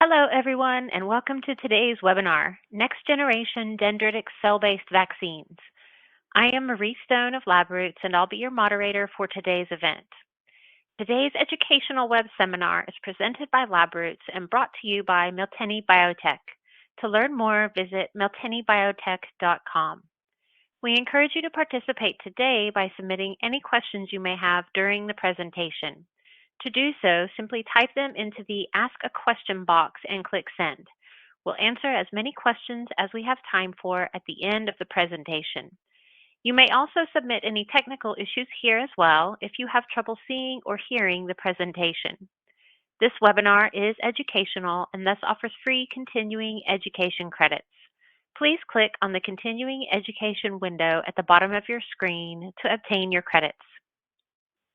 Hello, everyone, and welcome to today's webinar, Next Generation Dendritic Cell-Based Vaccines. I am Marius Döring of LabRoots, and I'll be your moderator for today's event. Today's educational web seminar is presented by LabRoots and brought to you by Miltenyi Biotec. To learn more, visit miltenyibiotec.com. We encourage you to participate today by submitting any questions you may have during the presentation. To do so, simply type them into the Ask a Question box and click Send. We'll answer as many questions as we have time for at the end of the presentation. You may also submit any technical issues here as well if you have trouble seeing or hearing the presentation. This webinar is educational and thus offers free continuing education credits. Please click on the Continuing Education window at the bottom of your screen to obtain your credits.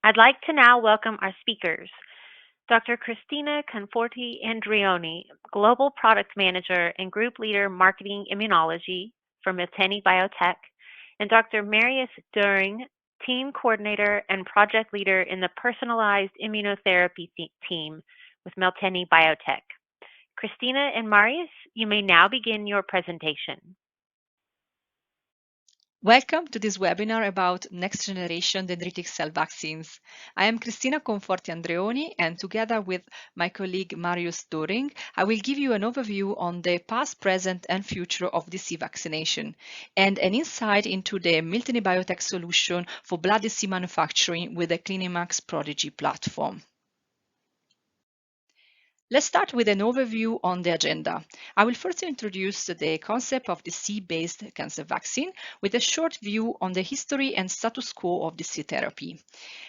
I'd like to now welcome our speakers, Dr. Cristina Conforti Andreoni, Global Product Manager and Group Leader Marketing Immunology for Miltenyi Biotec, and Dr. Marius Döring, Team Coordinator and Project Leader in the Personalized Immunotherapy Team with Miltenyi Biotec. Cristina and Marius, you may now begin your presentation. Welcome to this webinar about next-generation dendritic cell vaccines. I am Cristina Conforti Andreoni, and together with my colleague Marius Döring, I will give you an overview on the past, present, and future of DC vaccination, and an insight into the Miltenyi Biotec solution for BloodDC manufacturing with the CliniMACS Prodigy platform. Let's start with an overview on the agenda. I will first introduce the concept of the DC-based cancer vaccine with a short view on the history and status quo of DC therapy,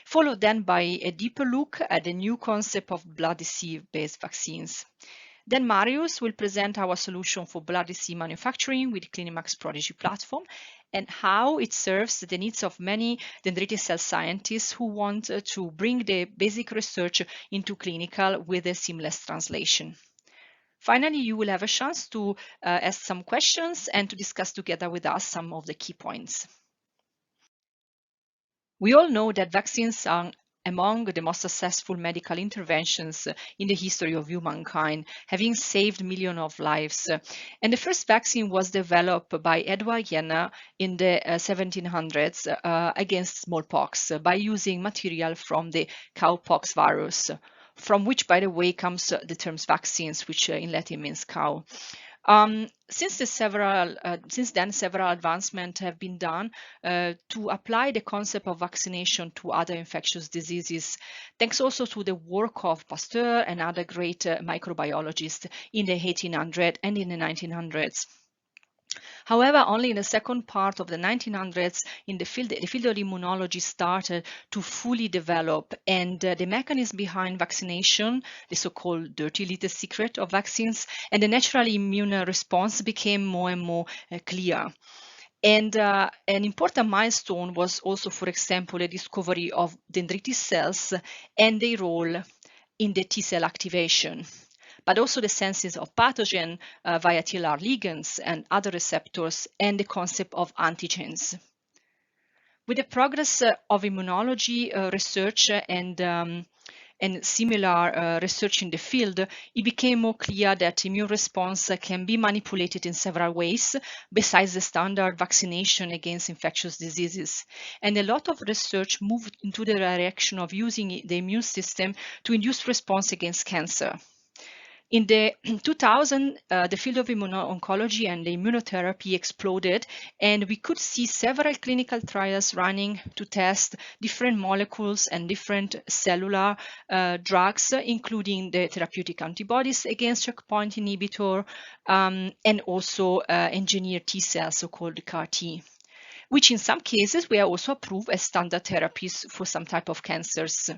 followed then by a deeper look at the new concept of BloodDC-based vaccines. Then Marius will present our solution for BloodDC manufacturing with CliniMACS Prodigy platform and how it serves the needs of many dendritic cell scientists who want to bring the basic research into clinical with a seamless translation. Finally, you will have a chance to ask some questions and to discuss together with us some of the key points. We all know that vaccines are among the most successful medical interventions in the history of humankind, having saved millions of lives. And the first vaccine was developed by Edward Jenner in the 1700s against smallpox by using material from the cowpox virus, from which, by the way, comes the term vaccines, which in Latin means cow. Since then, several advancements have been done to apply the concept of vaccination to other infectious diseases, thanks also to the work of Pasteur and other great microbiologists in the 1800s and in the 1900s. However, only in the second part of the 1900s, the field of immunology started to fully develop, and the mechanism behind vaccination, the so-called dirty little secret of vaccines, and the natural immune response became more and more clear. And an important milestone was also, for example, the discovery of dendritic cells and their role in the T-cell activation, but also the senses of pathogen via TLR ligands and other receptors, and the concept of antigens. With the progress of immunology research and similar research in the field, it became more clear that immune response can be manipulated in several ways besides the standard vaccination against infectious diseases. And a lot of research moved into the direction of using the immune system to induce response against cancer. In the 2000, the field of immuno-oncology and the immunotherapy exploded, and we could see several clinical trials running to test different molecules and different cellular drugs, including the therapeutic antibodies against checkpoint inhibitor and also engineered T cells, so-called CAR-T, which in some cases were also approved as standard therapies for some type of cancers.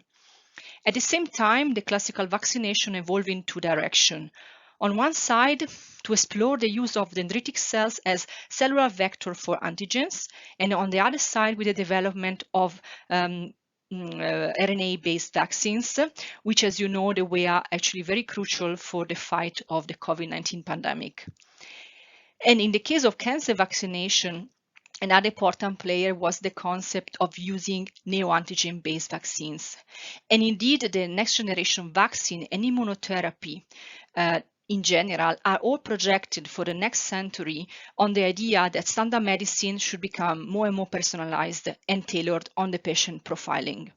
At the same time, the classical vaccination evolved in two directions. On one side, to explore the use of dendritic cells as cellular vector for antigens, and on the other side, with the development of RNA-based vaccines, which, as you know, they were actually very crucial for the fight of the COVID-19 pandemic. And in the case of cancer vaccination, another important player was the concept of using neoantigen-based vaccines. And indeed, the next generation vaccine and immunotherapy in general, are all projected for the next century on the idea that standard medicine should become more and more personalized and tailored on the patient profiling.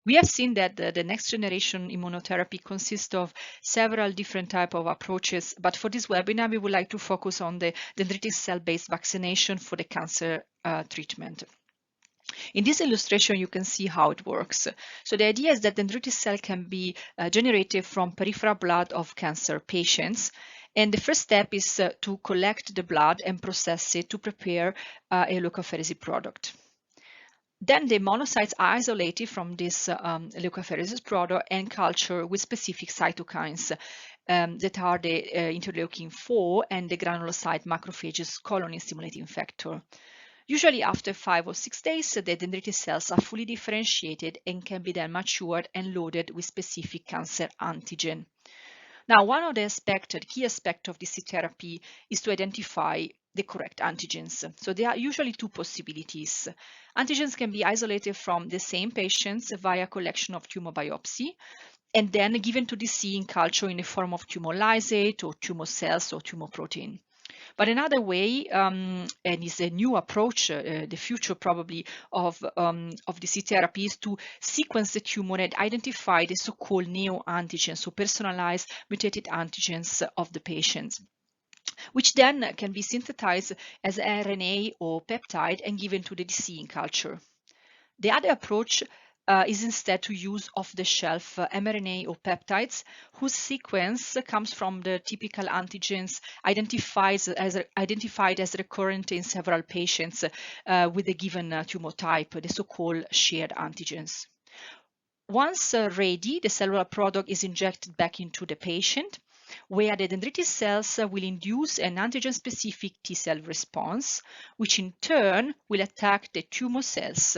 We have seen that the next generation immunotherapy consists of several different types of approaches, but for this webinar, we would like to focus on the dendritic cell-based vaccination for the cancer treatment. In this illustration, you can see how it works. So the idea is that dendritic cell can be generated from peripheral blood of cancer patients. And the first step is to collect the blood and process it to prepare a leukapheresis product. Then the monocytes are isolated from this leukapheresis product and cultured with specific cytokines that are the interleukin-4 and the granulocyte macrophages colony-stimulating factor. Usually after 5 or 6 days, the dendritic cells are fully differentiated and can be then matured and loaded with specific cancer antigen. Now, one of the key aspects of DC therapy is to identify the correct antigens. So there are usually two possibilities. Antigens can be isolated from the same patients via collection of tumor biopsy and then given to DC in culture in the form of tumor lysate or tumor cells or tumor protein. But another way, and is a new approach, the future probably of DC therapy, is to sequence the tumor and identify the so-called neoantigens, so personalized mutated antigens of the patients, which then can be synthesized as RNA or peptide and given to the DC in culture. The other approach is instead to use off-the-shelf mRNA or peptides whose sequence comes from the typical antigens identified as recurrent in several patients with a given tumor type, the so-called shared antigens. Once ready, the cellular product is injected back into the patient, where the dendritic cells will induce an antigen-specific T-cell response, which in turn will attack the tumor cells.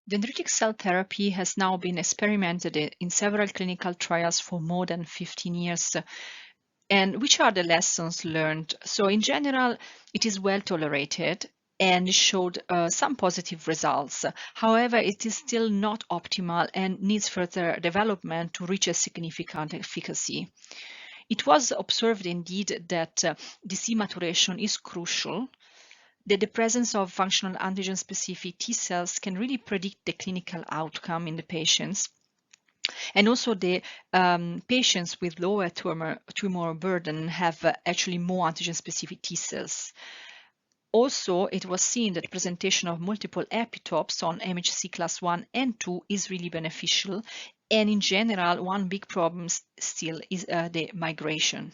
Dendritic cell therapy has now been experimented in several clinical trials for more than 15 years. And which are the lessons learned? So in general, it is well tolerated and showed some positive results. However, it is still not optimal and needs further development to reach a significant efficacy. It was observed indeed that DC maturation is crucial, that the presence of functional antigen-specific T cells can really predict the clinical outcome in the patients. And also the patients with lower tumor burden have actually more antigen-specific T cells. Also, it was seen that the presentation of multiple epitopes on MHC class 1 and 2 is really beneficial. And in general, one big problem still is the migration.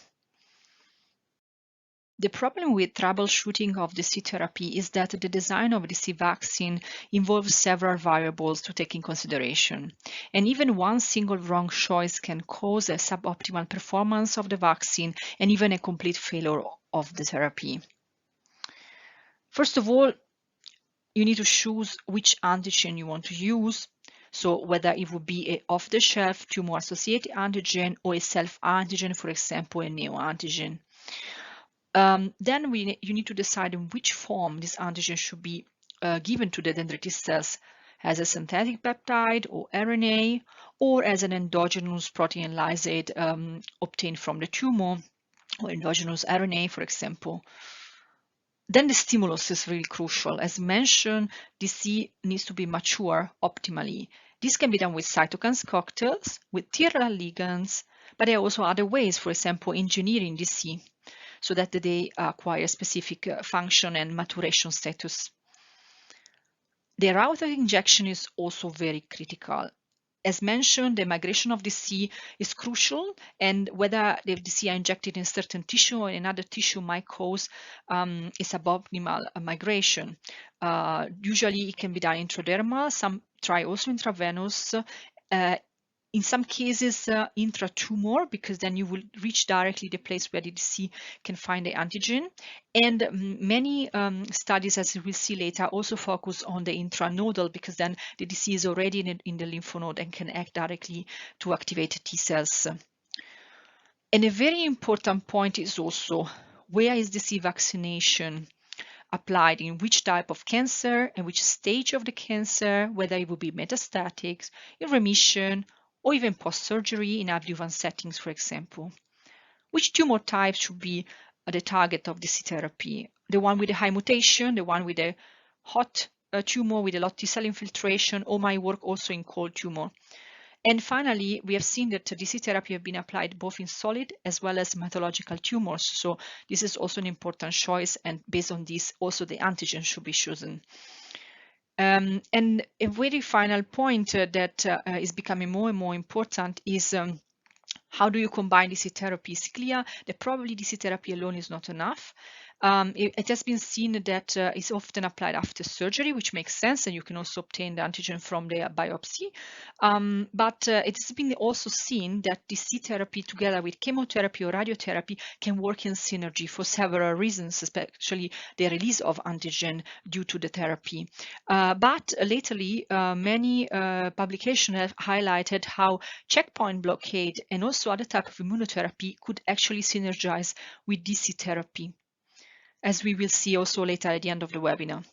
The problem with troubleshooting of DC therapy is that the design of DC vaccine involves several variables to take in consideration, and even one single wrong choice can cause a suboptimal performance of the vaccine and even a complete failure of the therapy. First of all, you need to choose which antigen you want to use, so whether it would be an off-the-shelf tumor-associated antigen or a self-antigen, for example, a neoantigen. Then you need to decide in which form this antigen should be given to the dendritic cells, as a synthetic peptide or RNA, or as an endogenous protein lysate obtained from the tumor, or endogenous RNA, for example. Then the stimulus is really crucial. As mentioned, DC needs to be mature optimally. This can be done with cytokines cocktails, with chiral ligands, but there are also other ways, for example, engineering DC, so that they acquire specific function and maturation status. The route of injection is also very critical. As mentioned, the migration of DC is crucial, and whether the DC are injected in certain tissue or in another tissue might cause a suboptimal migration. Usually it can be done intradermal, some try also intravenous, in some cases intratumor, because then you will reach directly the place where the DC can find the antigen. And many studies, as we will see later, also focus on the intranodal, because then the DC is already in the lymph node and can act directly to activate T cells. And a very important point is also, where is DC vaccination applied in which type of cancer and which stage of the cancer, whether it would be metastatic, in remission, or even post-surgery in adjuvant settings, for example. Which tumor type should be the target of DC therapy? The one with a high mutation, the one with a hot tumor with a lot of T-cell infiltration, or might work also in cold tumor. And finally, we have seen that DC therapy have been applied both in solid as well as hematological tumors. So this is also an important choice, and based on this, also the antigen should be chosen. And a very final point that is becoming more and more important is how do you combine DC therapy? It's clear that probably DC therapy alone is not enough. It has been seen that it's often applied after surgery, which makes sense, and you can also obtain the antigen from the biopsy. But it's been also seen that DC therapy together with chemotherapy or radiotherapy can work in synergy for several reasons, especially the release of antigen due to the therapy. But lately, many publications have highlighted how checkpoint blockade and also other type of immunotherapy could actually synergize with DC therapy, as we will see also later at the end of the webinar.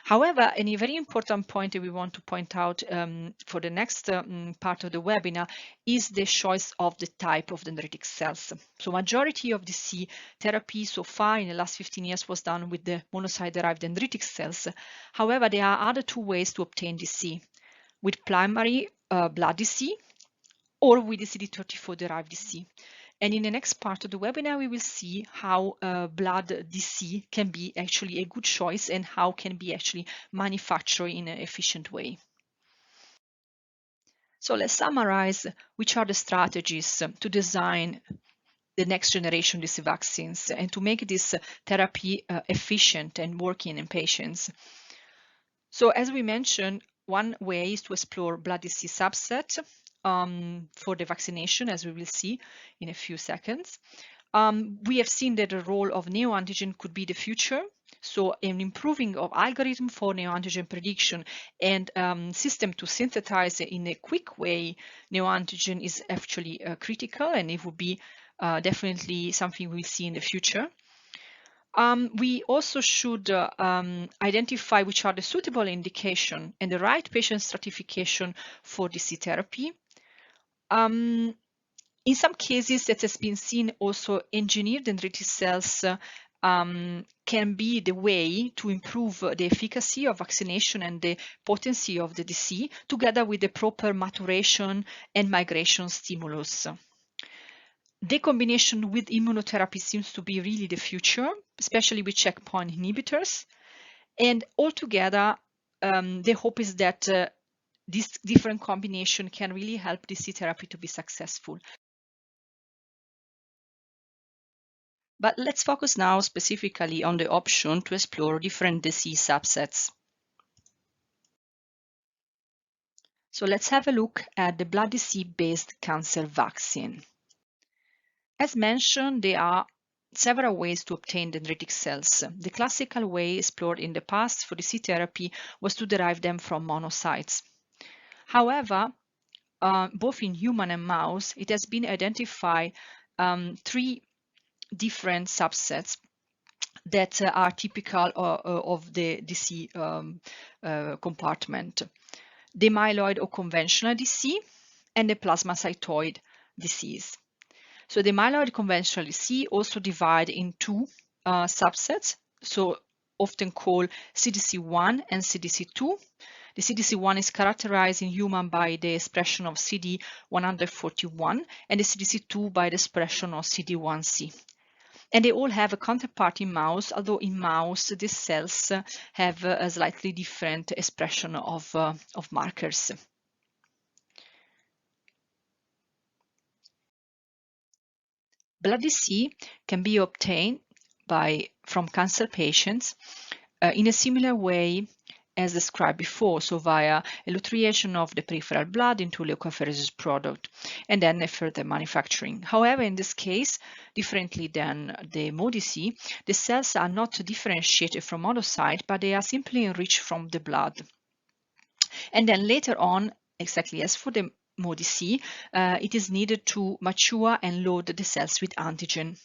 However, a very important point that we want to point out for the next part of the webinar is the choice of the type of dendritic cells. So majority of DC therapy so far in the last 15 years was done with the monocyte-derived dendritic cells. However, there are other two ways to obtain DC, with primary BloodDC or with the CD34-derived DC. And in the next part of the webinar, we will see how BloodDC can be actually a good choice and how can be actually manufactured in an efficient way. So let's summarize which are the strategies to design the next generation DC vaccines and to make this therapy efficient and working in patients. So as we mentioned, one way is to explore BloodDC subset for the vaccination, as we will see in a few seconds. We have seen that the role of neoantigen could be the future. So an improving of algorithm for neoantigen prediction and system to synthesize in a quick way neoantigen is actually critical, and it would be definitely something we'll see in the future. We also should identify which are the suitable indication and the right patient stratification for DC therapy. In some cases, that has been seen also engineered dendritic cells can be the way to improve the efficacy of vaccination and the potency of the DC, together with the proper maturation and migration stimulus. The combination with immunotherapy seems to be really the future, especially with checkpoint inhibitors. And altogether, the hope is that this different combination can really help DC therapy to be successful. But let's focus now specifically on the option to explore different disease subsets. So let's have a look at the BloodDC-based cancer vaccine. As mentioned, there are several ways to obtain dendritic cells. The classical way explored in the past for DC therapy was to derive them from monocytes. However, both in human and mouse, it has been identified three different subsets that are typical of the DC compartment. The myeloid or conventional DC and the plasmacytoid disease. So the myeloid conventional DC also divide in two subsets, so often called CDC1 and CDC2. The CDC1 is characterized in human by the expression of CD141 and the CDC2 by the expression of CD1C. And they all have a counterpart in mouse, although in mouse these cells have a slightly different expression of markers. BloodDC can be obtained from cancer patients in a similar way as described before, so via elucidation of the peripheral blood into leukapheresis product, and then a further manufacturing. However, in this case, differently than the MoDC, the cells are not differentiated from monocyte, but they are simply enriched from the blood. And then later on, exactly as for the MoDC, it is needed to mature and load the cells with antigen.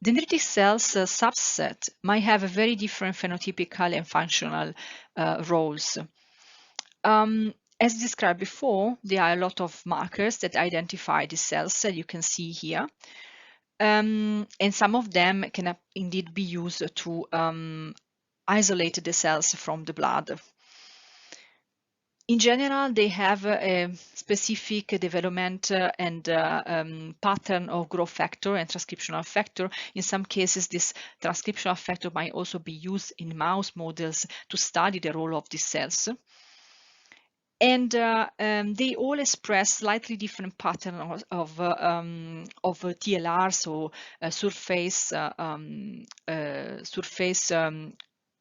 Dendritic cells subset might have a very different phenotypical and functional roles. As described before, there are a lot of markers that identify the cells that you can see here. And some of them can indeed be used to isolate the cells from the blood. In general, they have a specific development and pattern of growth factor and transcriptional factor. In some cases, this transcriptional factor might also be used in mouse models to study the role of these cells. And they all express slightly different patterns of TLR, so surface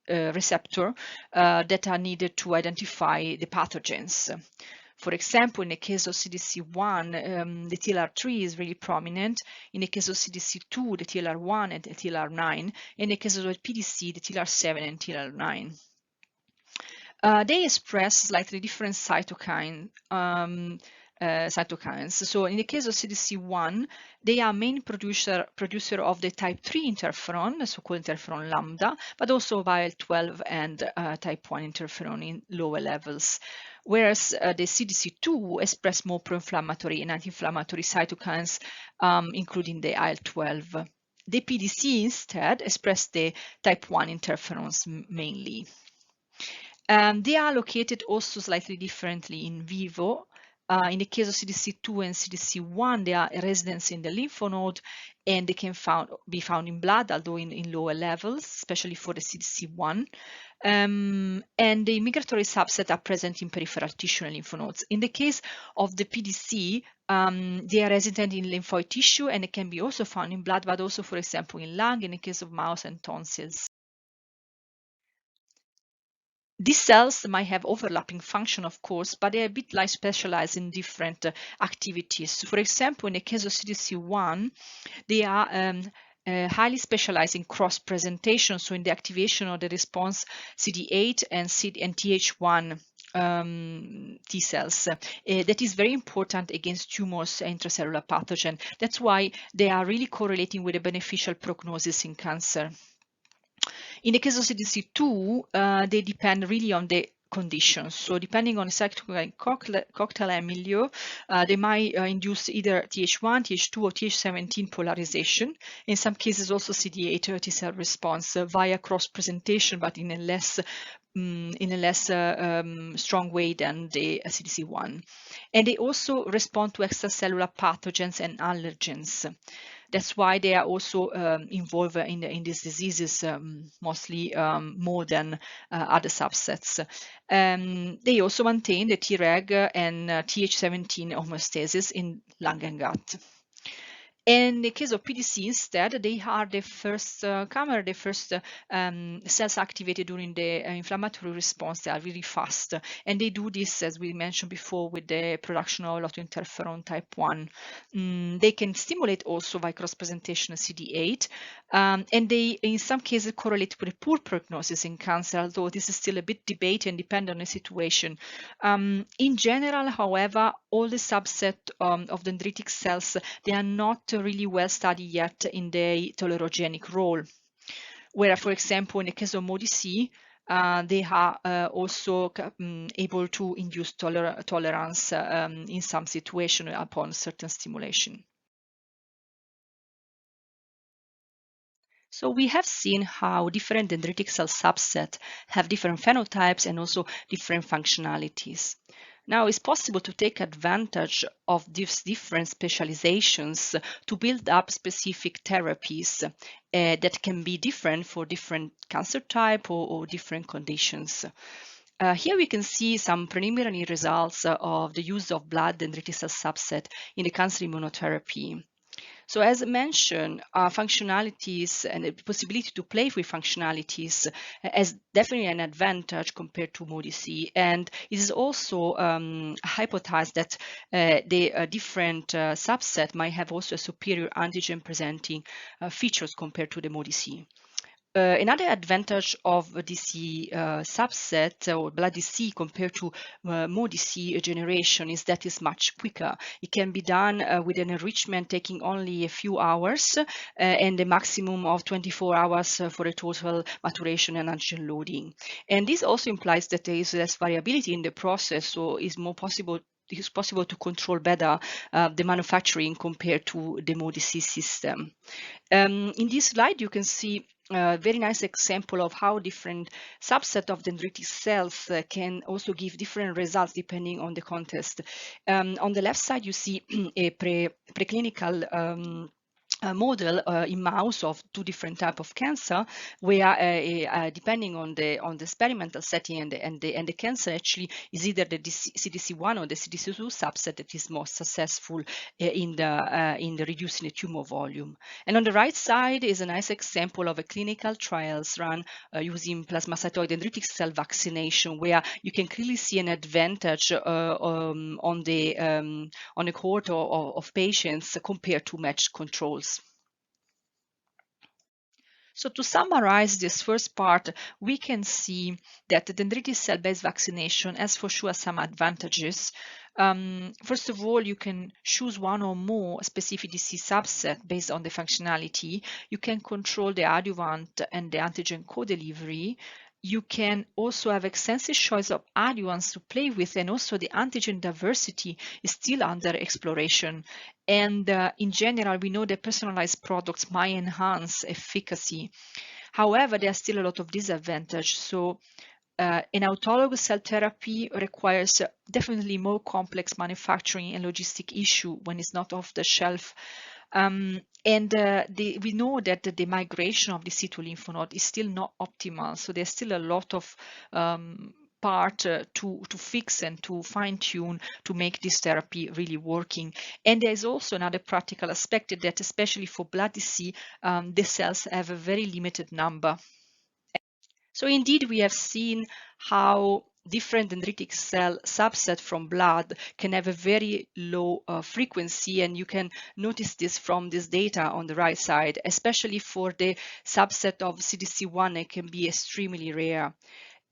receptor that are needed to identify the pathogens. For example, in the case of CDC1, the TLR3 is really prominent. In the case of CDC2, the TLR1 and the TLR9. In the case of PDC, the TLR7 and TLR9. They express slightly different cytokines. So in the case of CDC1, they are main producer of the type 3 interferon, so-called interferon lambda, but also IL-12 and type 1 interferon in lower levels. Whereas the CDC2 express more pro-inflammatory and anti-inflammatory cytokines, including the IL-12. The PDC instead express the type 1 interferons mainly. They are located also slightly differently in vivo. In the case of CDC2 and CDC1, they are residents in the lymph node, and they can be found in blood, although in lower levels, especially for the CDC1. And the migratory subset are present in peripheral tissue and lymph nodes. In the case of the PDC, they are resident in lymphoid tissue, and they can be also found in blood, but also, for example, in lung, in the case of mouse and tonsils. These cells might have overlapping function, of course, but they're a bit like specialized in different activities. For example, in the case of CDC1, they are highly specialized in cross-presentation, so in the activation of the response CD8 and TH1 T cells. That is very important against tumors and intracellular pathogen. That's why they are really correlating with a beneficial prognosis in cancer. In the case of CDC2, they depend really on the conditions. So depending on the cytokine cocktail and milieu, they might induce either Th1, Th2, or Th17 polarization. In some cases, also CD8 T cell response via cross-presentation, but in a less strong way than the CDC1. And they also respond to extracellular pathogens and allergens. That's why they are also involved in these diseases, mostly more than other subsets. They also maintain the Treg and Th17 homeostasis in lung and gut. In the case of PDC, instead, they are the first cells activated during the inflammatory response. They are really fast, and they do this, as we mentioned before, with the production of autointerferon type 1. They can stimulate also by cross-presentation of CD8, and they, in some cases, correlate with a poor prognosis in cancer, although this is still a bit debate and depend on the situation. In general, however, all the subset of dendritic cells, they are not really well studied yet in the tolerogenic role. Where, for example, in the case of MODC, they are also able to induce tolerance in some situation upon certain stimulation. So we have seen how different dendritic cell subsets have different phenotypes and also different functionalities. Now, it's possible to take advantage of these different specializations to build up specific therapies that can be different for different cancer type or different conditions. Here we can see some preliminary results of the use of blood dendritic cell subset in the cancer immunotherapy. So as mentioned, functionalities and the possibility to play with functionalities has definitely an advantage compared to MODC. And it is also hypothesized that the different subset might have also a superior antigen presenting features compared to the MODC. Another advantage of DC subset or BloodDC compared to MoDC generation is that it's much quicker. It can be done with an enrichment taking only a few hours and a maximum of 24 hours for a total maturation and antigen loading. And this also implies that there is less variability in the process, so it's possible to control better the manufacturing compared to the MoDC system. In this slide, you can see a very nice example of how different subset of dendritic cells can also give different results depending on the context. On the left side, you see a preclinical model in mouse of two different types of cancer, where depending on the experimental setting and the cancer actually is either the CDC1 or the CDC2 subset that is most successful in the reducing the tumor volume. And on the right side is a nice example of a clinical trials run using plasmacytoid dendritic cell vaccination, where you can clearly see an advantage on a cohort of patients compared to matched controls. So to summarize this first part, we can see that the dendritic cell-based vaccination has for sure some advantages. First of all, you can choose one or more specific disease subset based on the functionality. You can control the adjuvant and the antigen co-delivery. You can also have extensive choice of adjuvants to play with, and also the antigen diversity is still under exploration. And in general, we know that personalized products might enhance efficacy. However, there are still a lot of disadvantages. So an autologous cell therapy requires definitely more complex manufacturing and logistic issue when it's not off the shelf. We know that the migration of the C2 lymph node is still not optimal. So there's still a lot of part to fix and to fine tune to make this therapy really working. And there's also another practical aspect that especially for BloodDC, the cells have a very limited number. So indeed, we have seen how different dendritic cell subset from blood can have a very low frequency, and you can notice this from this data on the right side, especially for the subset of CDC1, it can be extremely rare.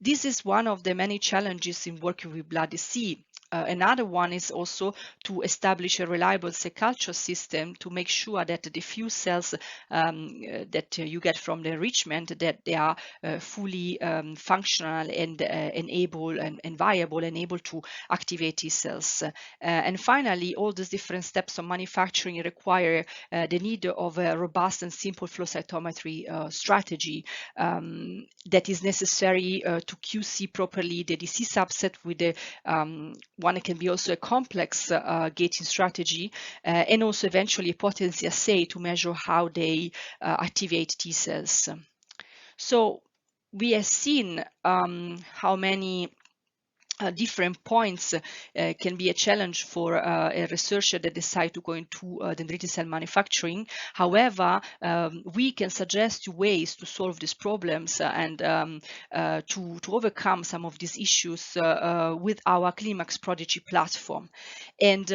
This is one of the many challenges in working with BloodDC. Another one is also to establish a reliable cell culture system to make sure that the few cells that you get from the enrichment, that they are fully functional and able and viable and able to activate T cells. And finally, all these different steps of manufacturing require the need of a robust and simple flow cytometry strategy that is necessary to QC properly the DC subset with the one can be also a complex gating strategy, and also eventually a potency assay to measure how they activate T cells. So we have seen how many different points can be a challenge for a researcher that decides to go into dendritic cell manufacturing. However, we can suggest ways to solve these problems and to overcome some of these issues with our CliniMACS Prodigy platform. And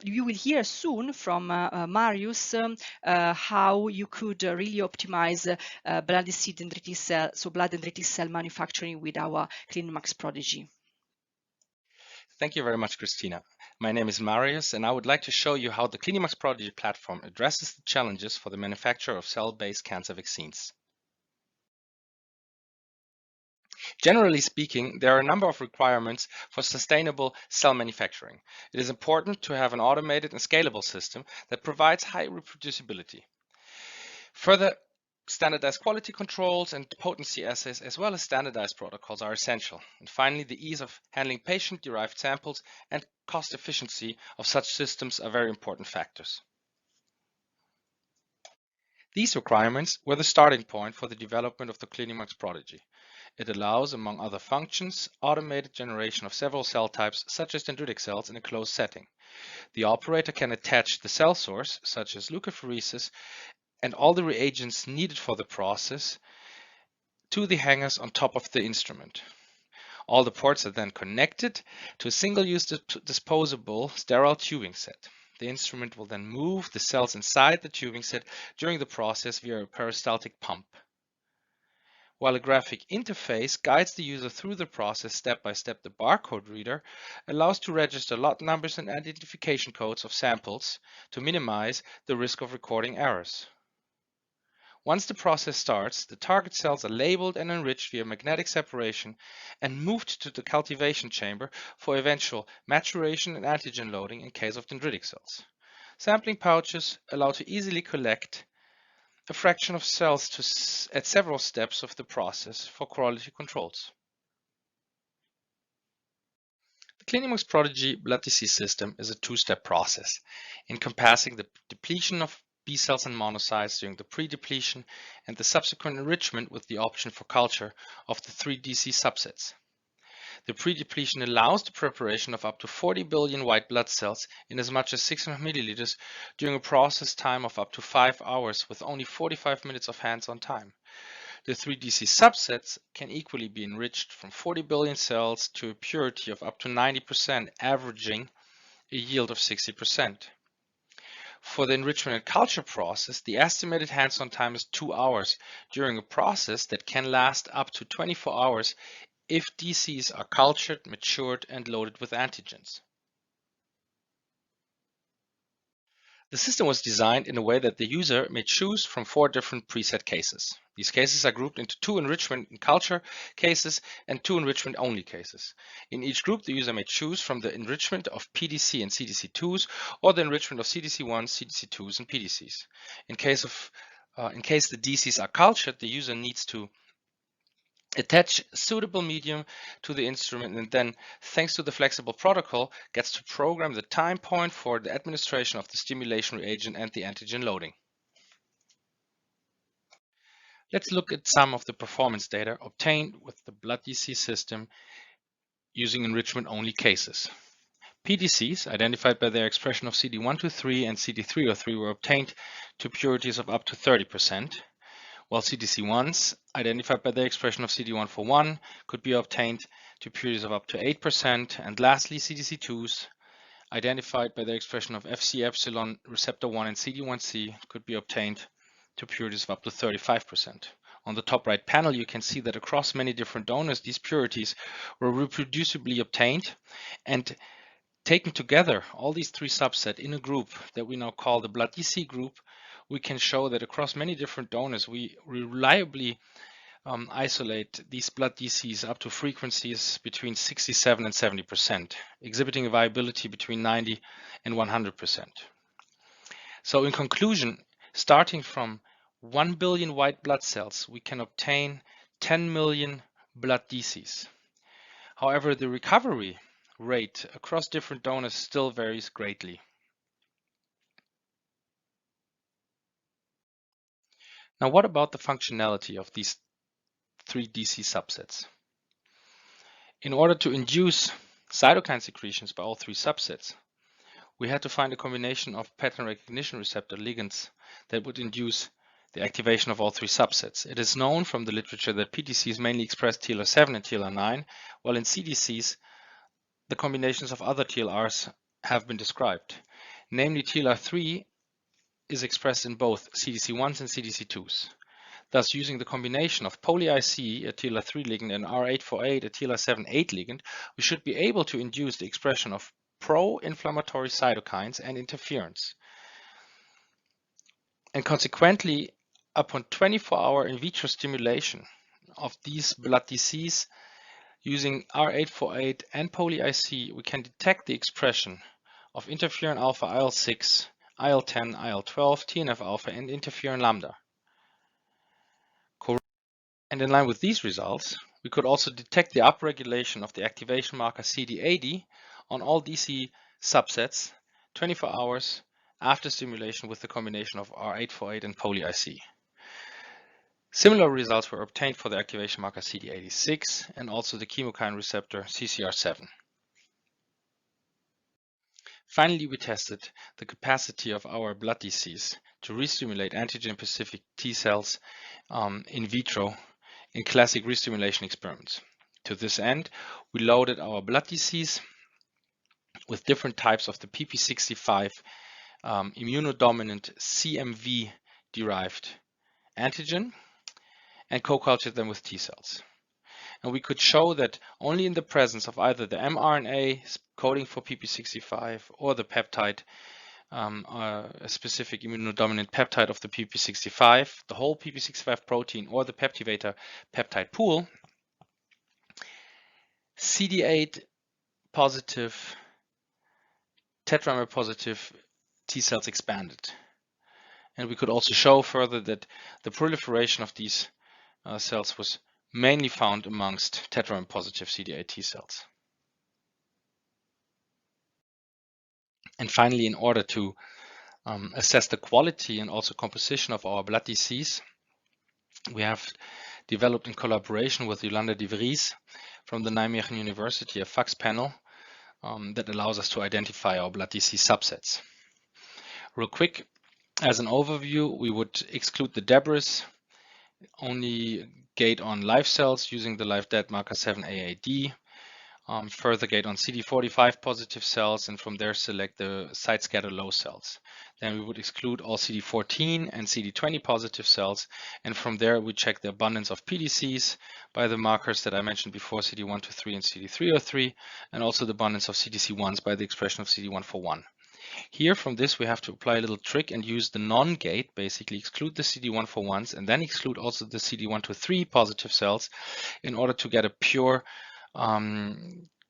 you will hear soon from Marius how you could really optimize BloodDC dendritic cell, so blood dendritic cell manufacturing with our CliniMACS Prodigy. Thank you very much, Cristina. My name is Marius, and I would like to show you how the CliniMACS Prodigy platform addresses the challenges for the manufacture of cell-based cancer vaccines. Generally speaking, there are a number of requirements for sustainable cell manufacturing. It is important to have an automated and scalable system that provides high reproducibility. Further, standardized quality controls and potency assays, as well as standardized protocols, are essential. And finally, the ease of handling patient-derived samples and cost efficiency of such systems are very important factors. These requirements were the starting point for the development of the CliniMACS Prodigy. It allows, among other functions, automated generation of several cell types, such as dendritic cells, in a closed setting. The operator can attach the cell source, such as leukapheresis, and all the reagents needed for the process to the hangers on top of the instrument. All the ports are then connected to a single-use disposable sterile tubing set. The instrument will then move the cells inside the tubing set during the process via a peristaltic pump. While a graphic interface guides the user through the process step by step, the barcode reader allows to register lot numbers and identification codes of samples to minimize the risk of recording errors. Once the process starts, the target cells are labeled and enriched via magnetic separation and moved to the cultivation chamber for eventual maturation and antigen loading in case of dendritic cells. Sampling pouches allow to easily collect a fraction of cells at several steps of the process for quality controls. The CliniMACS Prodigy BloodDC system is a two-step process encompassing the depletion of B cells and monocytes during the pre-depletion and the subsequent enrichment with the option for culture of the 3 DC subsets. The pre-depletion allows the preparation of up to 40 billion white blood cells in as much as 600 milliliters during a process time of up to 5 hours with only 45 minutes of hands-on time. The 3 DC subsets can equally be enriched from 40 billion cells to a purity of up to 90%, averaging a yield of 60%. For the enrichment and culture process, the estimated hands-on time is 2 hours during a process that can last up to 24 hours if DCs are cultured, matured, and loaded with antigens. The system was designed in a way that the user may choose from 4 different preset cases. These cases are grouped into 2 enrichment and culture cases and 2 enrichment only cases. In each group, the user may choose from the enrichment of PDC and CDC2s or the enrichment of CDC1s, CDC2s, and PDCs. In case the DCs are cultured, the user needs to attach suitable medium to the instrument and then, thanks to the flexible protocol, gets to program the time point for the administration of the stimulation reagent and the antigen loading. Let's look at some of the performance data obtained with the BloodDC system using enrichment-only cases. PDCs, identified by their expression of CD123 and CD303, were obtained to purities of up to 30%. While CDC1s, identified by their expression of CD141, could be obtained to purities of up to 8%, and lastly CDC2s, identified by their expression of Fc epsilon receptor 1 and CD1c, could be obtained to purities of up to 35%. On the top right panel, you can see that across many different donors, these purities were reproducibly obtained, and taken together, all these 3 subsets in a group that we now call the BloodDC group, we can show that across many different donors, we reliably isolate these blood DCs up to frequencies between 67 and 70%, exhibiting a viability between 90 and 100%. So in conclusion, starting from 1 billion white blood cells, we can obtain 10 million blood DCs. However, the recovery rate across different donors still varies greatly. Now, what about the functionality of these 3 DC subsets? In order to induce cytokine secretions by all 3 subsets, we had to find a combination of pattern recognition receptor ligands that would induce the activation of all 3 subsets. It is known from the literature that PDCs mainly express TLR7 and TLR9, while in CDCs, the combinations of other TLRs have been described. Namely, TLR3 is expressed in both CDC1s and CDC2s. Thus, using the combination of poly-IC, a TLR3 ligand, and R848, a TLR7/8 ligand, we should be able to induce the expression of pro-inflammatory cytokines and interferons. And consequently, upon 24-hour in vitro stimulation of these blood DCs using R848 and poly-IC, we can detect the expression of interferon alpha IL-6, IL-10, IL-12, TNF-alpha, and interferon lambda. And in line with these results, we could also detect the upregulation of the activation marker CD80 on all DC subsets 24 hours after stimulation with the combination of R848 and poly-IC. Similar results were obtained for the activation marker CD86 and also the chemokine receptor CCR7. Finally, we tested the capacity of our blood DCs to restimulate antigen-specific T cells in vitro in classic restimulation experiments. To this end, we loaded our blood DCs with different types of the PP65 immunodominant CMV-derived antigen, and co-cultured them with T cells. And we could show that only in the presence of either the mRNA coding for PP65 or the peptide, a specific immunodominant peptide of the PP65, the whole PP65 protein or the peptivator peptide pool, CD8 positive, tetramer positive T cells expanded. And we could also show further that the proliferation of these cells was mainly found amongst tetramer positive CD8 T cells. And finally, in order to assess the quality and also composition of our blood DCs, we have developed in collaboration with Yolanda de Vries from the Nijmegen University a FACS panel that allows us to identify our blood DC subsets. Real quick, as an overview, we would exclude the debris, only gate on live cells using the live dead marker 7AAD, further gate on CD45 positive cells, and from there select the site scatter low cells. Then we would exclude all CD14 and CD20 positive cells, and from there we check the abundance of PDCs by the markers that I mentioned before, CD123 and CD303, and also the abundance of CDC1s by the expression of CD141. Here from this we have to apply a little trick and use the non-gate, basically exclude the CD141s and then exclude also the CD123 positive cells in order to get a pure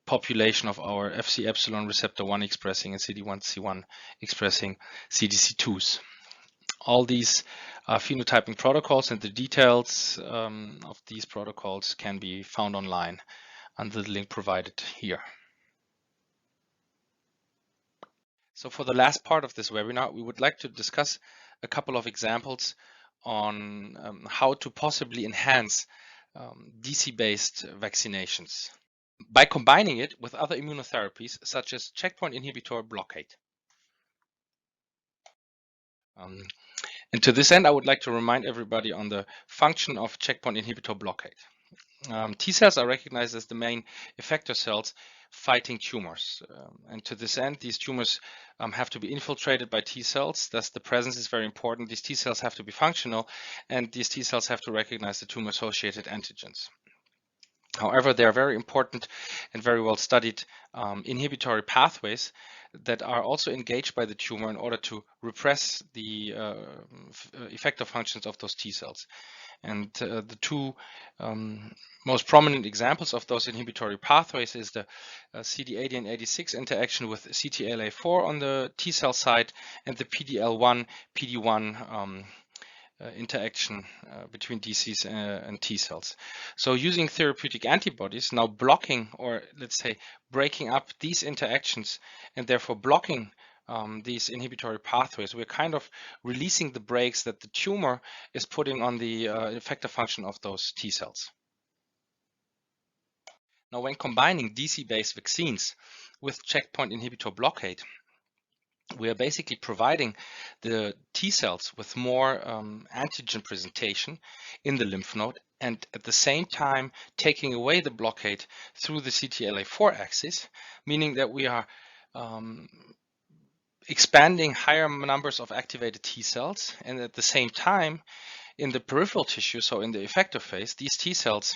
population of our Fc epsilon receptor 1 expressing and CD1C1 expressing CDC2s. All these phenotyping protocols and the details of these protocols can be found online under the link provided here. So for the last part of this webinar, we would like to discuss a couple of examples on how to possibly enhance DC-based vaccinations by combining it with other immunotherapies such as checkpoint inhibitor blockade. And to this end, I would like to remind everybody on the function of checkpoint inhibitor blockade. T cells are recognized as the main effector cells fighting tumors. And to this end, these tumors have to be infiltrated by T cells. Thus, the presence is very important. These T cells have to be functional, and these T cells have to recognize the tumor-associated antigens. However, they are very important and very well studied inhibitory pathways that are also engaged by the tumor in order to repress the effector functions of those T cells. And the two most prominent examples of those inhibitory pathways is the CD80 and 86 interaction with CTLA4 on the T cell side and the PD-L1, PD-1 interaction between DCs and T cells. So using therapeutic antibodies, now blocking, or let's say breaking up these interactions and therefore blocking these inhibitory pathways, we're kind of releasing the brakes that the tumor is putting on the effector function of those T cells. Now, when combining DC-based vaccines with checkpoint inhibitor blockade, we are basically providing the T cells with more antigen presentation in the lymph node, and at the same time taking away the blockade through the CTLA4 axis, meaning that we are expanding higher numbers of activated T cells, and at the same time in the peripheral tissue, so in the effector phase, these T cells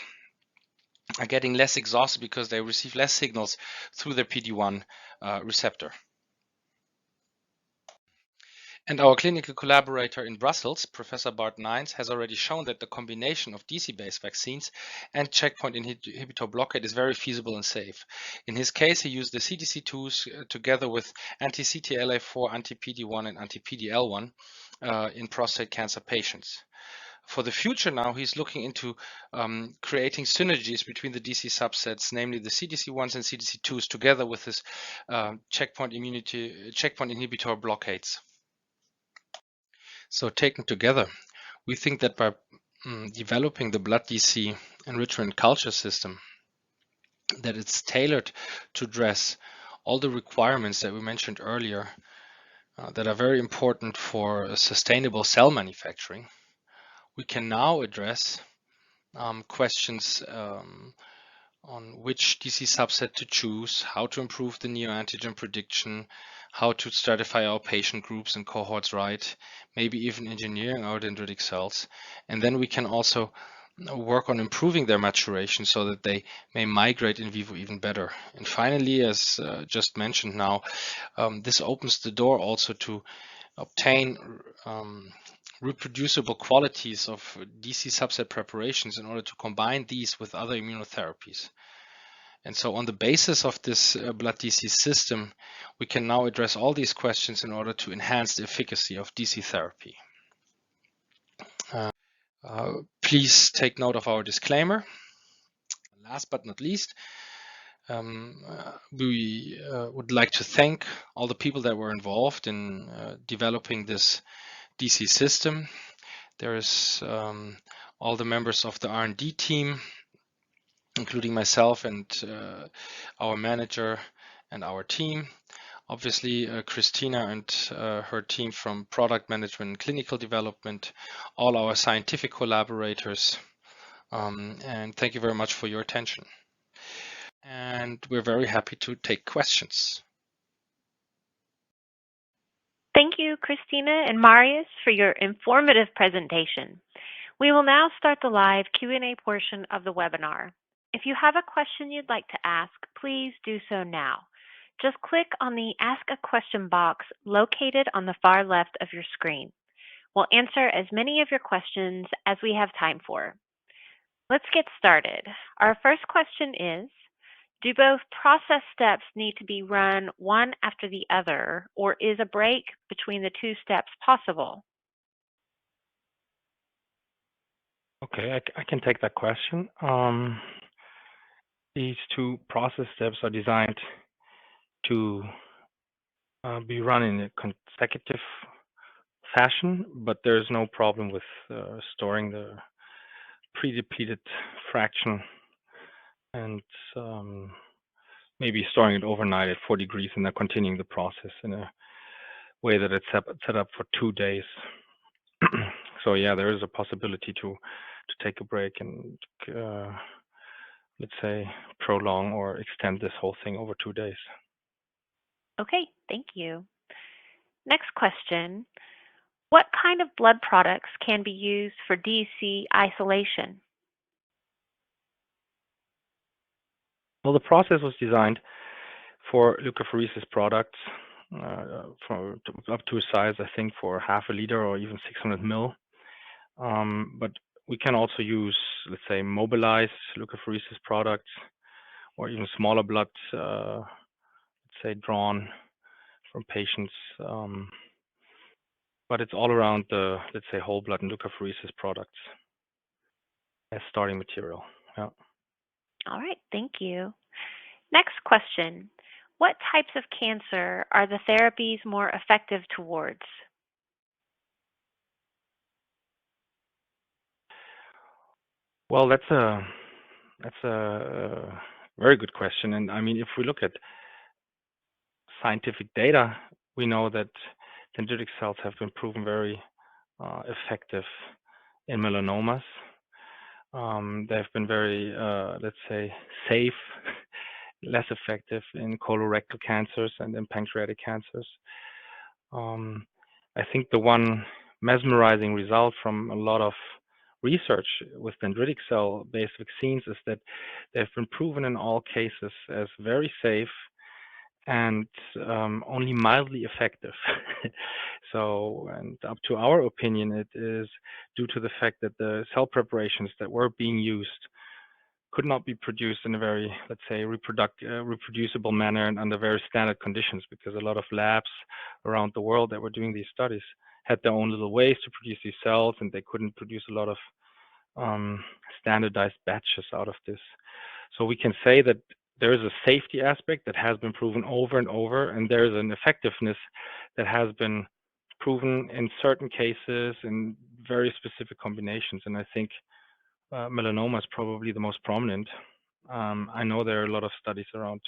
are getting less exhausted because they receive less signals through their PD-1 receptor. And our clinical collaborator in Brussels, Professor Bart Nijns, has already shown that the combination of DC-based vaccines and checkpoint inhibitor blockade is very feasible and safe. In his case, he used the CDC2s together with anti-CTLA4, anti-PD-1, and anti-PD-L1 in prostate cancer patients. For the future now, he's looking into creating synergies between the DC subsets, namely the CDC1s and CDC2s, together with his checkpoint inhibitor blockades. So taken together, we think that by developing the blood DC enrichment culture system, that it's tailored to address all the requirements that we mentioned earlier that are very important for sustainable cell manufacturing. We can now address questions on which DC subset to choose, how to improve the neoantigen prediction, how to stratify our patient groups and cohorts right, maybe even engineering our dendritic cells. And then we can also work on improving their maturation so that they may migrate in vivo even better. And finally, as just mentioned now, this opens the door also to obtain reproducible qualities of DC subset preparations in order to combine these with other immunotherapies. And so on the basis of this BloodDC system, we can now address all these questions in order to enhance the efficacy of DC therapy. Please take note of our disclaimer. Last but not least, we would like to thank all the people that were involved in developing this DC system. There is all the members of the R&D team, including myself and our manager and our team. Obviously, Cristina and her team from product management and clinical development, all our scientific collaborators, and thank you very much for your attention. And we're very happy to take questions. Thank you, Cristina and Marius, for your informative presentation. We will now start the live Q&A portion of the webinar. If you have a question you'd like to ask, please do so now. Just click on the Ask a Question box located on the far left of your screen. We'll answer as many of your questions as we have time for. Let's get started. Our first question is, do both process steps need to be run one after the other, or is a break between the two steps possible? Okay, I can take that question. These two process steps are designed to be run in a consecutive fashion, but there's no problem with storing the pre-depleted fraction and maybe storing it overnight at 4 degrees and then continuing the process in a way that it's set up for 2 days. So yeah, there is a possibility to take a break and let's say prolong or extend this whole thing over 2 days. Okay, thank you. Next question. What kind of blood products can be used for DC isolation? Well, the process was designed for leukapheresis products for up to a size, I think, for 0.5 liter or even 600 ml. But we can also use, let's say, mobilized leukapheresis products or even smaller blood, let's say, drawn from patients. But it's all around the, let's say, whole blood and leukapheresis products as starting material. Yeah. All right, thank you. Next question. What types of cancer are the therapies more effective towards? Well, that's a very good question. And I mean, if we look at scientific data, we know that dendritic cells have been proven very effective in melanomas. They have been very, let's say, safe, less effective in colorectal cancers and in pancreatic cancers. I think the one mesmerizing result from a lot of research with dendritic cell-based vaccines is that they've been proven in all cases as very safe and only mildly effective. So, and up to our opinion, it is due to the fact that the cell preparations that were being used could not be produced in a very, let's say, reproducible manner and under very standard conditions, because a lot of labs around the world that were doing these studies had their own little ways to produce these cells, and they couldn't produce a lot of standardized batches out of this. So we can say that there is a safety aspect that has been proven over and over, and there is an effectiveness that has been proven in certain cases in very specific combinations. And I think melanoma is probably the most prominent. I know there are a lot of studies around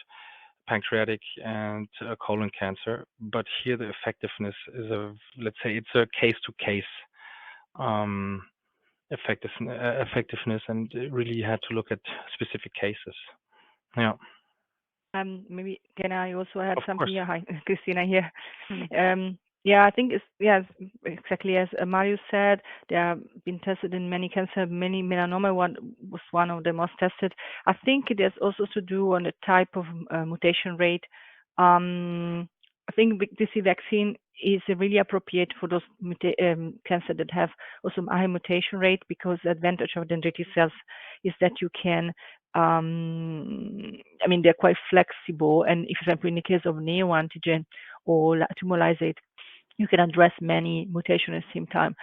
pancreatic and colon cancer, but here the effectiveness is let's say, it's a case-to-case effectiveness, and really had to look at specific cases. Yeah. Maybe can I also add Of something course. here? Hi, Cristina here. Yeah, I think exactly as Marius said. They have been tested in many cancer, many melanoma. One was one of the most tested. I think it has also to do on the type of mutation rate. I think BloodDC vaccine is really appropriate for those cancer that have also high mutation rate, because the advantage of dendritic cells is that you can I mean, they're quite flexible, and if, for example, in the case of neoantigen or tumor lysate, you can address many mutations at the same time.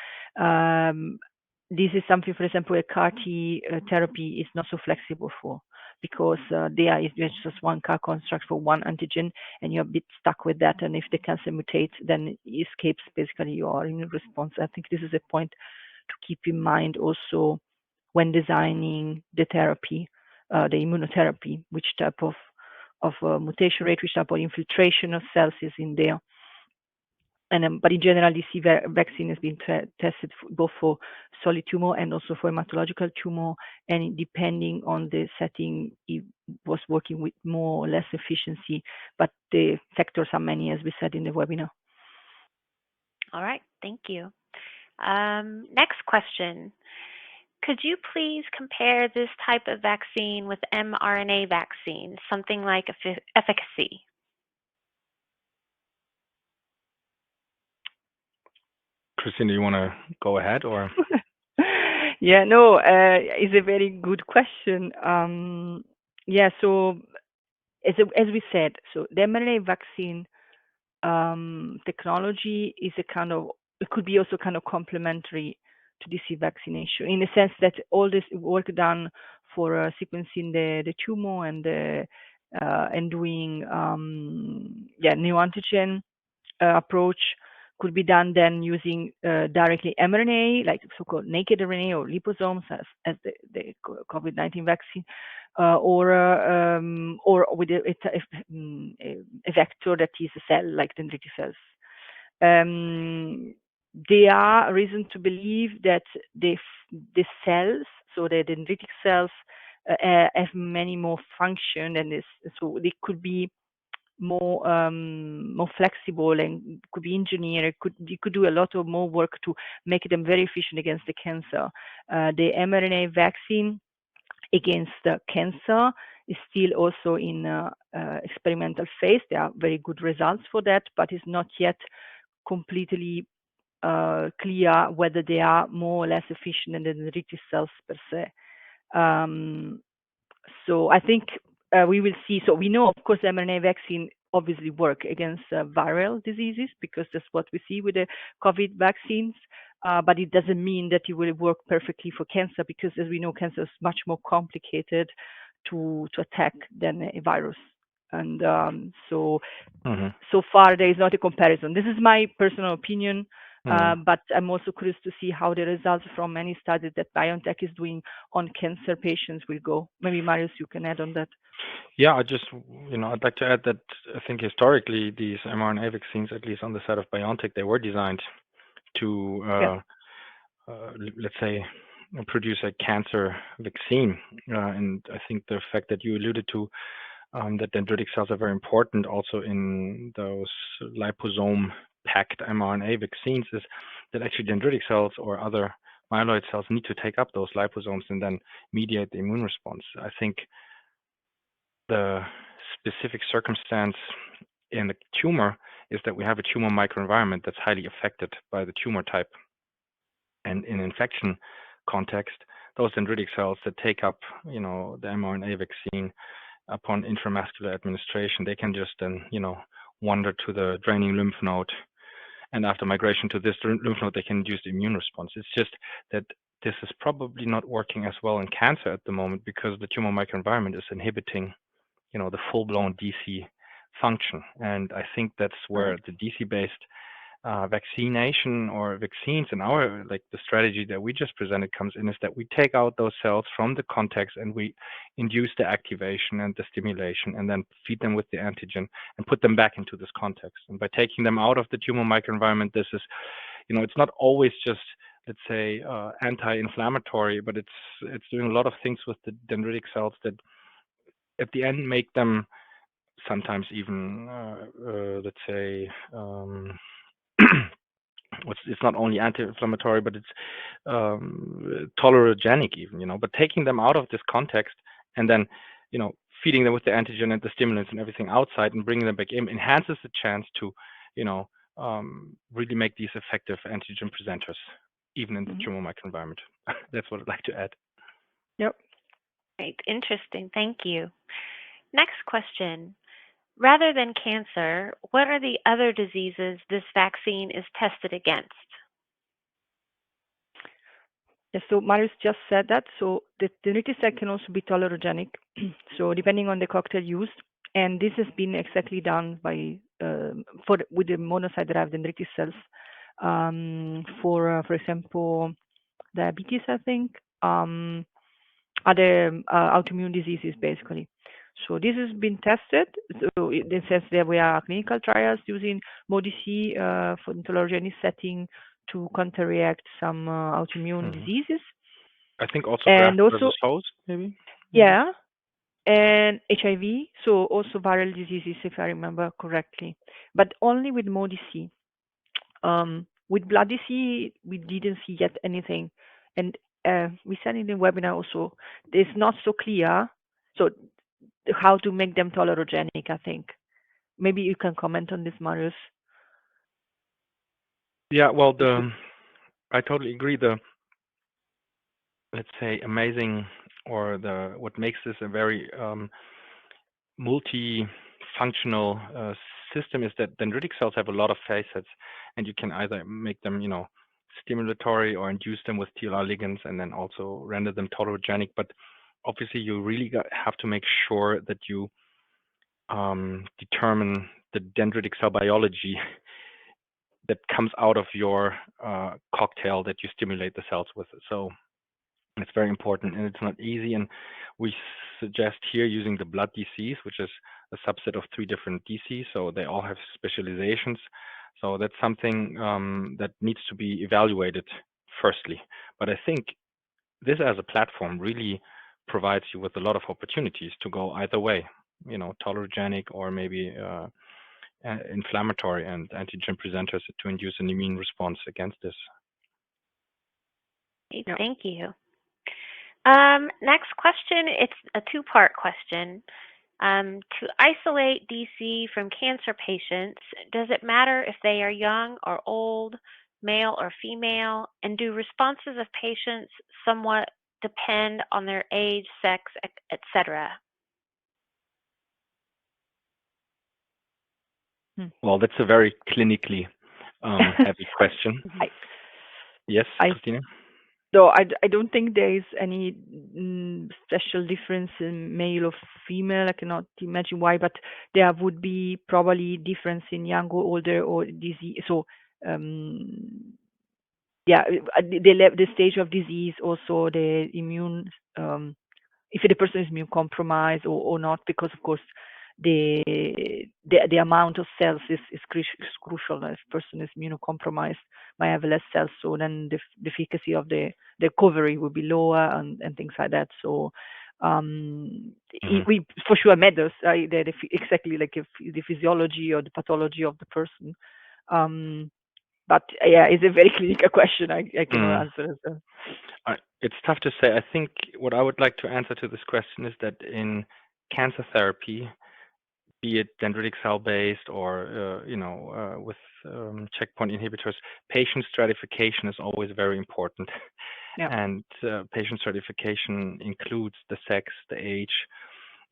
This is something, for example, a CAR T therapy is not so flexible for, because there is just one CAR construct for one antigen, and you're a bit stuck with that. And if the cancer mutates, then it escapes basically your immune response. I think this is a point to keep in mind also when designing the therapy, the immunotherapy, which type of mutation rate, which type of infiltration of cells is in there. And but in general, DC vaccine has been tested both for solid tumor and also for hematological tumor. And depending on the setting, it was working with more or less efficiency. But the factors are many, as we said in the webinar. All right, thank you. Next question. Could you please compare this type of vaccine with mRNA vaccine, something like efficacy? Cristina, you want to go ahead, or? Yeah, no, it's a very good question. Yeah, so as we said, so the mRNA vaccine technology is a kind of, it could be also kind of complementary to DC vaccination, in the sense that all this work done for sequencing the tumor and doing neoantigen approach could be done then using directly mRNA, like so-called naked RNA or liposomes, as the COVID-19 vaccine, or with a vector that is a cell, like dendritic cells. There are reasons to believe that the cells, so the dendritic cells, have many more function, and so they could be more flexible and could be engineered. You could do a lot of more work to make them very efficient against the cancer. The mRNA vaccine against the cancer is still also in experimental phase. There are very good results for that, but it's not yet completely clear whether they are more or less efficient than the dendritic cells per se. So I think we will see. So we know, of course, mRNA vaccine obviously work against viral diseases, because that's what we see with the COVID vaccines. But it doesn't mean that it will work perfectly for cancer, because as we know, cancer is much more complicated to attack than a virus. And so far there is not a comparison. This is my personal opinion. But I'm also curious to see how the results from many studies that BioNTech is doing on cancer patients will go. Maybe Marius, you can add on that. Yeah, I'd like to add that I think historically these mRNA vaccines, at least on the side of BioNTech, they were designed to, let's say, produce a cancer vaccine. And I think the fact that you alluded to, that dendritic cells are very important also in those liposome-packed mRNA vaccines, is that actually dendritic cells or other myeloid cells need to take up those liposomes and then mediate the immune response. I think the specific circumstance in the tumor is that we have a tumor microenvironment that's highly affected by the tumor type. And in infection context, those dendritic cells that take up, the mRNA vaccine upon intramuscular administration, they can just then, wander to the draining lymph node. And after migration to this lymph node, they can induce the immune response. It's just that this is probably not working as well in cancer at the moment, because the tumor microenvironment is inhibiting, the full-blown DC function. And I think that's where the DC-based vaccination or vaccines in our, like the strategy that we just presented comes in, is that we take out those cells from the context and we induce the activation and the stimulation, and then feed them with the antigen and put them back into this context. And by taking them out of the tumor microenvironment, this is, it's not always just, let's say, anti-inflammatory, but it's doing a lot of things with the dendritic cells that at the end make them sometimes even, let's say, it's not only anti-inflammatory, but it's tolerogenic even, but taking them out of this context and then, feeding them with the antigen and the stimulants and everything outside and bringing them back in enhances the chance to, really make these effective antigen presenters, even in the tumor microenvironment. That's what I'd like to add. Yep. Great. Interesting. Thank you. Next question. Rather than cancer, what are the other diseases this vaccine is tested against? Yeah, so Marius just said that. So the dendritic cell can also be tolerogenic. So depending on the cocktail used, and this has been exactly done by with the monocyte-derived dendritic cells for example, diabetes, I think, other autoimmune diseases, basically. So this has been tested. So in the sense that we are clinical trials using MODC for the tolerogenic setting to counteract some autoimmune diseases. I think also and graft also versus host, maybe. yeah, and HIV. So also viral diseases, if I remember correctly, but only with MODC. With BloodDC, we didn't see yet anything, and we said in the webinar also, it's not so clear. So how to make them tolerogenic, I think. Maybe you can comment on this, Marius. Yeah, well, I totally agree. Let's say, amazing, or what makes this a very multifunctional system is that dendritic cells have a lot of facets, and you can either make them, stimulatory or induce them with TLR ligands, and then also render them tolerogenic. But obviously, you really have to make sure that you determine the dendritic cell biology that comes out of your cocktail that you stimulate the cells with. So it's very important, and it's not easy. And we suggest here using the blood DCs, which is a subset of 3 different DCs. So they all have specializations. So that's something that needs to be evaluated firstly. But I think this as a platform really provides you with a lot of opportunities to go either way, tolerogenic or maybe inflammatory and antigen presenters to induce an immune response against this. Great, Yeah. thank you. Next question, it's a 2-part question. To isolate DC from cancer patients, does it matter if they are young or old, male or female, and do responses of patients somewhat depend on their age, sex, etc.? Well, that's a very clinically heavy question. Yes, Cristina? So I don't think there is any special difference in male or female. I cannot imagine why, but there would be probably difference in young or older or disease. So the stage of disease, also the immune, if the person is immune compromised or not, because of course the amount of cells is crucial. If a person is immunocompromised, might have less cells, so then the efficacy of the recovery will be lower and things like that. So we for sure matters exactly like if the physiology or the pathology of the person. But yeah, it's a very clinical question. I cannot answer as well. It's tough to say. I think what I would like to answer to this question is that in cancer therapy, be it dendritic cell based or with checkpoint inhibitors, patient stratification is always very important. Yeah. And patient stratification includes the sex, the age.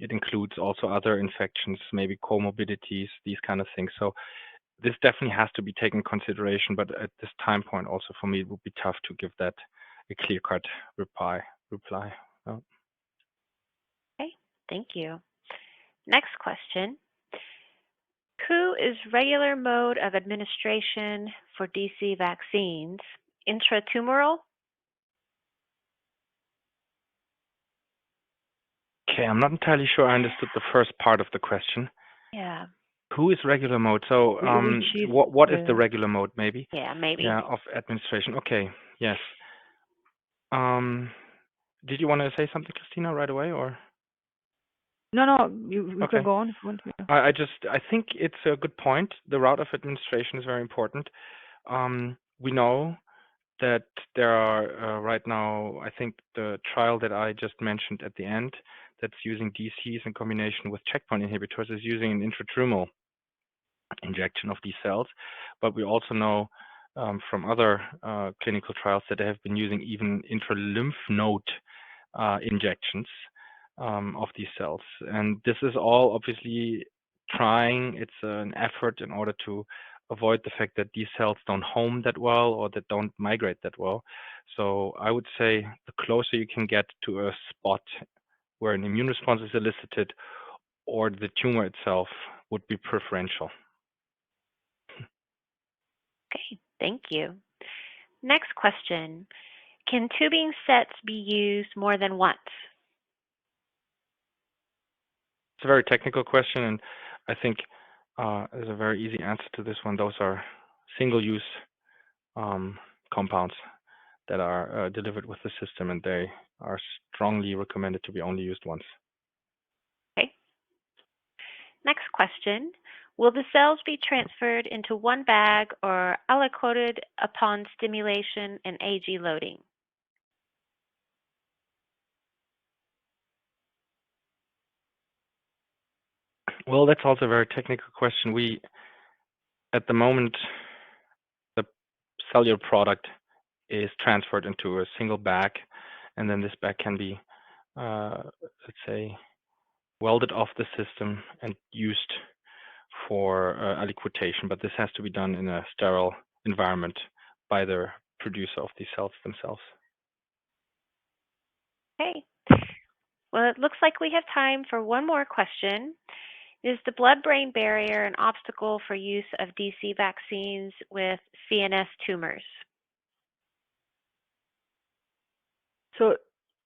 It includes also other infections, maybe comorbidities, these kind of things. So this definitely has to be taken into consideration. But at this time point, also for me, it would be tough to give that a clear-cut reply. Oh. Okay, thank you. Next question. Who is regular mode of administration for DC vaccines? Intratumoral? Okay, I'm not entirely sure I understood the first part of the question. Yeah. Who is regular mode? So what is the regular mode, maybe? Yeah, maybe. Yeah, of administration. Okay, yes. Did you want to say something, Cristina, right away, or? No, you Okay. can go on if you want to. I think it's a good point. The route of administration is very important. We know that there are right now, I think the trial that I just mentioned at the end, that's using DCs in combination with checkpoint inhibitors, is using an intradermal injection of these cells. But we also know from other clinical trials that they have been using even intralymph node injections of these cells. And this is all obviously trying, it's an effort in order to avoid the fact that these cells don't home that well or that don't migrate that well. So I would say the closer you can get to a spot where an immune response is elicited or the tumor itself would be preferential. Okay, thank you. Next question. Can tubing sets be used more than once? It's a very technical question, and I think there's a very easy answer to this one. Those are single-use compounds that are delivered with the system, and they are strongly recommended to be only used once. Okay. Next question. Will the cells be transferred into one bag or aliquoted upon stimulation and AG loading? Well, that's also a very technical question. At the moment, the cellular product is transferred into a single bag, and then this bag can be, let's say, welded off the system and used for aliquotation, but this has to be done in a sterile environment by the producer of these cells themselves. Okay. Well, it looks like we have time for one more question. Is the blood-brain barrier an obstacle for use of DC vaccines with CNS tumors? So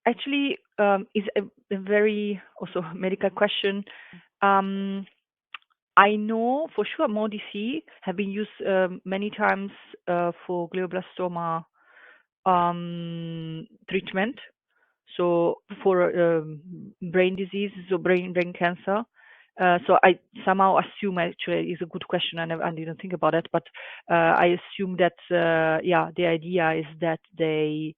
actually, it's a very also medical question. I know for sure MoDC have been used many times for glioblastoma treatment. So for brain disease, so brain cancer. So I somehow assume actually is a good question. I didn't think about it, but I assume that the idea is that they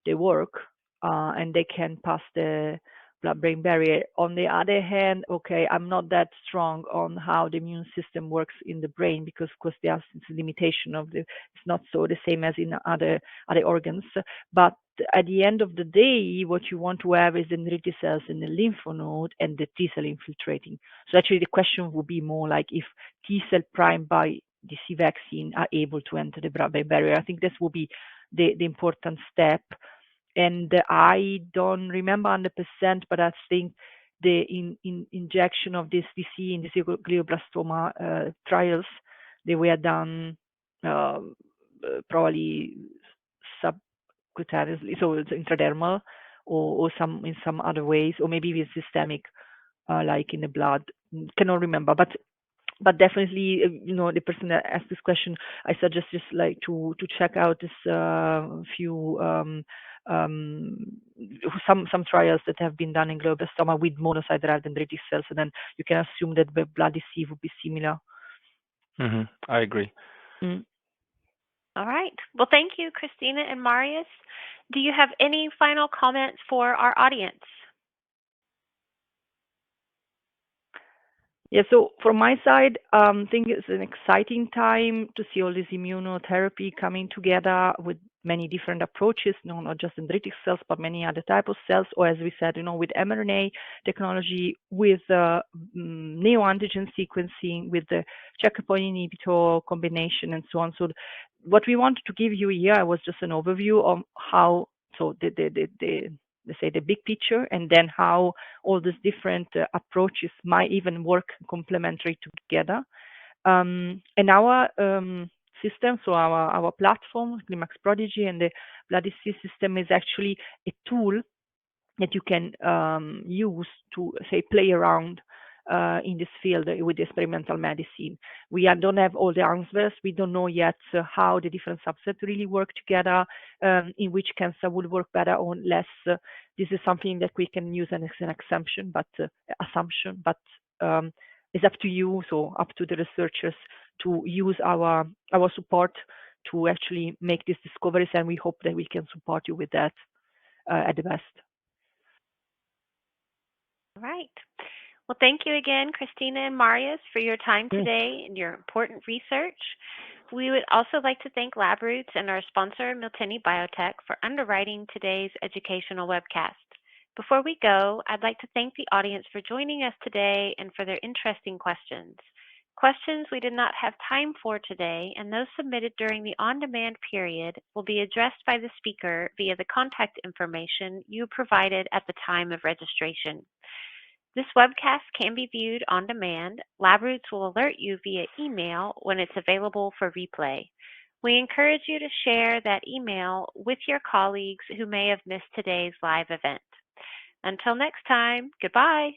work and they can pass the blood-brain barrier. On the other hand, okay, I'm not that strong on how the immune system works in the brain because, of course, there's a limitation of it's not so the same as in other organs. But at the end of the day, what you want to have is the dendritic cells in the lymph node and the T cell infiltrating. So actually, the question would be more like if T cell primed by DC vaccine are able to enter the blood-brain barrier. I think this will be the important step. And I don't remember 100%, but I think the injection of this DC in the glioblastoma trials, they were done probably subcutaneously, so it's intradermal, or some in some other ways, or maybe with systemic, like in the blood. Cannot remember, but definitely, the person that asked this question, I suggest just like to check out this few some trials that have been done in glioblastoma with monocyte-derived dendritic cells, and then you can assume that the BloodDC would be similar. I agree. All right. Well, thank you, Cristina and Marius. Do you have any final comments for our audience? Yeah, so from my side, I think it's an exciting time to see all this immunotherapy coming together with many different approaches, not just dendritic cells, but many other types of cells, or as we said, with mRNA technology, with neoantigen sequencing, with the checkpoint inhibitor combination, and so on. So what we wanted to give you here was just an overview of how, so let's say the big picture, and then how all these different approaches might even work complementary together. And our system, so our platform, CliniMACS Prodigy, and the BloodDC system is actually a tool that you can use to, say, play around in this field with experimental medicine. We don't have all the answers. We don't know yet how the different subsets really work together, in which cancer would work better or less. This is something that we can use as an assumption, but it's up to you, so up to the researchers to use our support to actually make these discoveries, and we hope that we can support you with that at the best. All right. Well, thank you again, Cristina and Marius, for your time today and your important research. We would also like to thank LabRoots and our sponsor, Miltenyi Biotec, for underwriting today's educational webcast. Before we go, I'd like to thank the audience for joining us today and for their interesting questions. Questions we did not have time for today and those submitted during the on-demand period will be addressed by the speaker via the contact information you provided at the time of registration. This webcast can be viewed on demand. LabRoots will alert you via email when it's available for replay. We encourage you to share that email with your colleagues who may have missed today's live event. Until next time, goodbye.